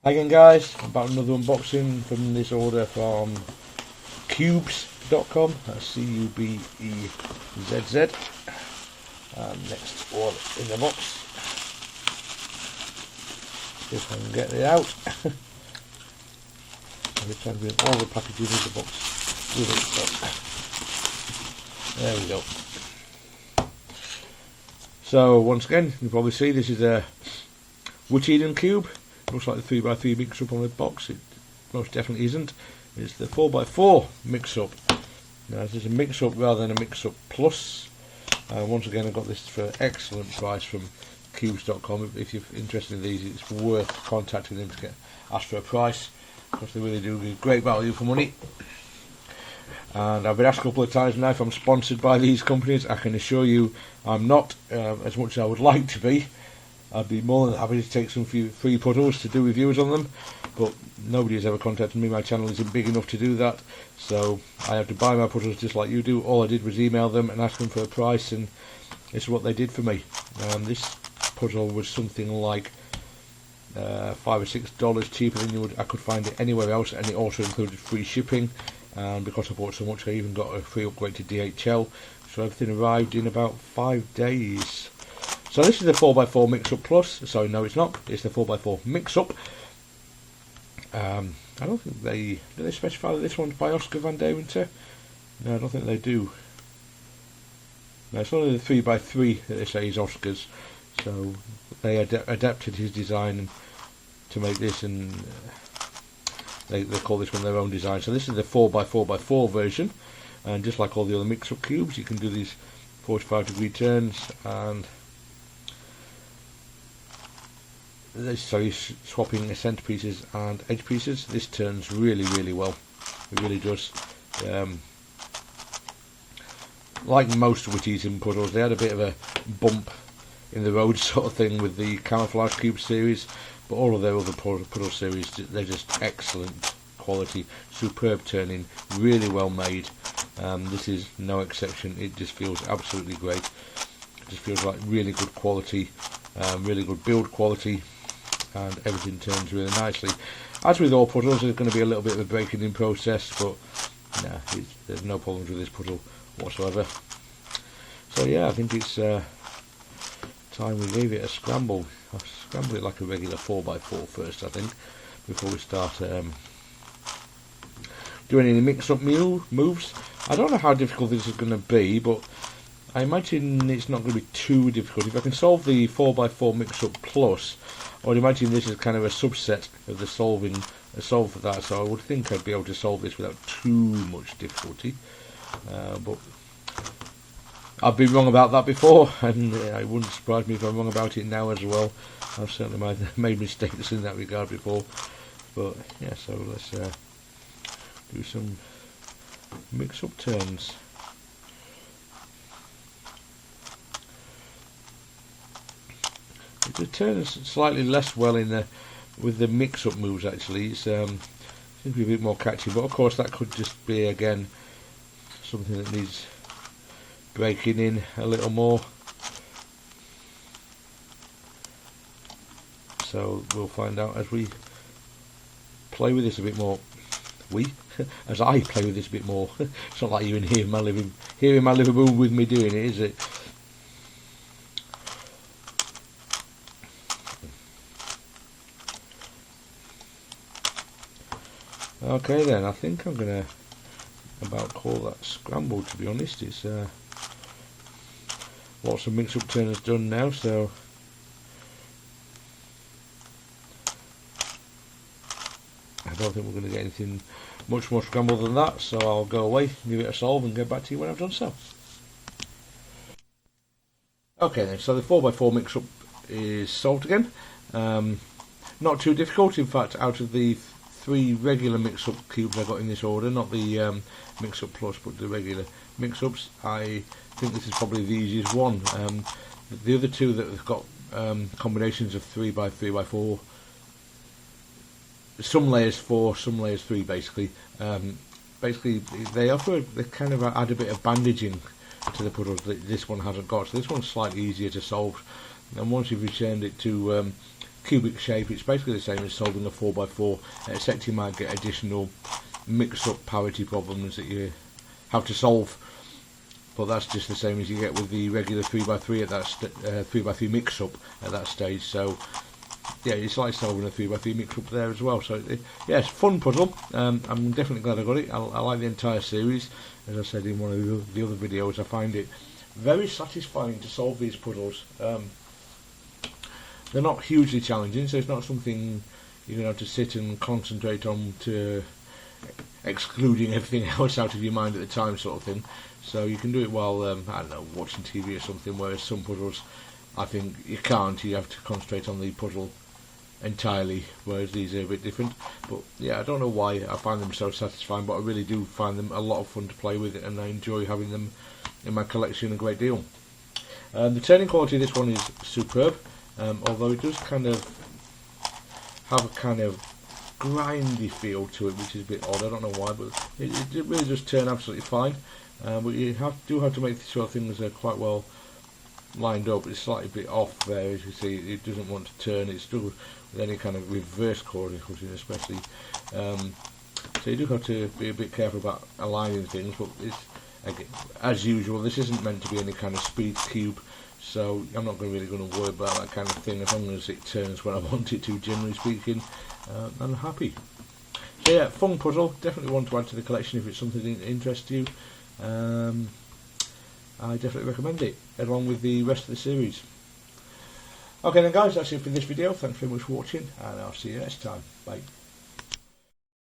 Hi again guys, about another unboxing from this order from cubes.com, that's C-U-B-E-Z-Z. Next one in the box. See if I can get it out. I'm trying to bring all the packaging in the box with it. So, there we go. So once again, you probably see this is a WitEden cube. Looks like the 3x3 mix-up on the box. It most definitely isn't. It's the 4x4 mix-up. Now this is a mix-up rather than a mix-up plus. Once again, I got this for an excellent price from cubes.com. If you're interested in these, it's worth contacting them to ask for a price, because they really do give great value for money. And I've been asked a couple of times now if I'm sponsored by these companies. I can assure you I'm not, as much as I would like to be. I'd be more than happy to take some free puddles to do reviews on them, but nobody has ever contacted me. My channel isn't big enough to do that, so I have to buy my puddles just like you do. All I did was email them and ask them for a price, and this is what they did for me. This puddle was something like $5 or $6 cheaper than I could find it anywhere else, and it also included free shipping. And because I bought so much, I even got a free upgrade to DHL, so everything arrived in about 5 days. So this is the 4x4 Mix-Up Plus. Sorry, no it's not. It's the 4x4 Mix-Up. I don't think do they specify that this one's by Oscar van Deventer? No, I don't think they do. No, it's only the 3x3 that they say is Oscar's. So they adapted his design to make this, and they call this one their own design. So this is the 4x4x4 version, and just like all the other Mix-Up cubes, you can do these 45-degree turns, and so you're swapping center pieces and edge pieces. This turns really well. It really does. Like most WitEden puddles, they had a bit of a bump in the road sort of thing with the Camouflage Cube series, but all of their other puddle series, they're just excellent quality, superb turning, really well made. This is no exception. It just feels absolutely great. It just feels like really good quality, really good build quality, and everything turns really nicely. As with all puddles, there's going to be a little bit of a breaking in process, but nah, there's no problems with this puddle whatsoever. So yeah, I think it's time we gave it a scramble. I'll scramble it like a regular 4x4 first, I think, before we start doing any mix-up moves. I don't know how difficult this is going to be, but I imagine it's not going to be too difficult. If I can solve the 4x4 Mix-Up Plus, I would imagine this is kind of a subset of the solve for that, so I would think I'd be able to solve this without too much difficulty. But I've been wrong about that before, and it wouldn't surprise me if I'm wrong about it now as well. I've certainly made mistakes in that regard before. But yeah, so let's do some mix-up turns. It turns slightly less well with the mix-up moves. Actually, it seems to be a bit more catchy, but of course that could just be again something that needs breaking in a little more. So we'll find out as we play with this a bit more. As I play with this a bit more. It's not like you in here in my living room with me doing it, is it? Okay then, I think I'm gonna about call that scramble, to be honest. It's lots of mix-up turners done now, so I don't think we're going to get anything much more scramble than that, so I'll go away, give it a solve, and get back to you when I've done so. Okay then, so the 4x4 mix-up is solved again. Not too difficult. In fact, out of the 3 regular mix-up cubes I got in this order, not the mix-up plus, but the regular mix-ups, I think this is probably the easiest one. The other 2 that have got combinations of 3x3x4, some layers 4, some layers 3, basically. Basically, they kind of add a bit of bandaging to the puddles that this one hasn't got. So this one's slightly easier to solve. And once you've returned it to cubic shape. It's basically the same as solving a 4x4, except you might get additional mix-up parity problems that you have to solve. But that's just the same as you get with the regular 3x3 at that 3x3 mix-up at that stage. So yeah, it's like solving a 3x3 mix-up there as well. So yes, fun puzzle. I'm definitely glad I got it. I like the entire series. As I said in one of the other videos, I find it very satisfying to solve these puzzles. They're not hugely challenging, so it's not something you're going to have to sit and concentrate on, to excluding everything else out of your mind at the time, sort of thing. So you can do it while, I don't know, watching TV or something, whereas some puzzles, I think you can't. You have to concentrate on the puzzle entirely, whereas these are a bit different. But yeah, I don't know why I find them so satisfying, but I really do find them a lot of fun to play with, and I enjoy having them in my collection a great deal. The turning quality of this one is superb, although it does kind of have a kind of grindy feel to it, which is a bit odd. I don't know why, but it really does turn absolutely fine. But you do have to make sure things are quite well lined up. It's slightly a bit off there, as you see. It doesn't want to turn. It's still with any kind of reverse cording cutting, especially. So you do have to be a bit careful about aligning things. But it's, again, as usual, this isn't meant to be any kind of speed cube, so I'm not really going to worry about that kind of thing. As long as it turns when I want it to, generally speaking, I'm happy. So yeah, fun puzzle. Definitely one to add to the collection if it's something that interests you. I definitely recommend it, along with the rest of the series. Okay then guys, that's it for this video. Thanks very much for watching, and I'll see you next time. Bye.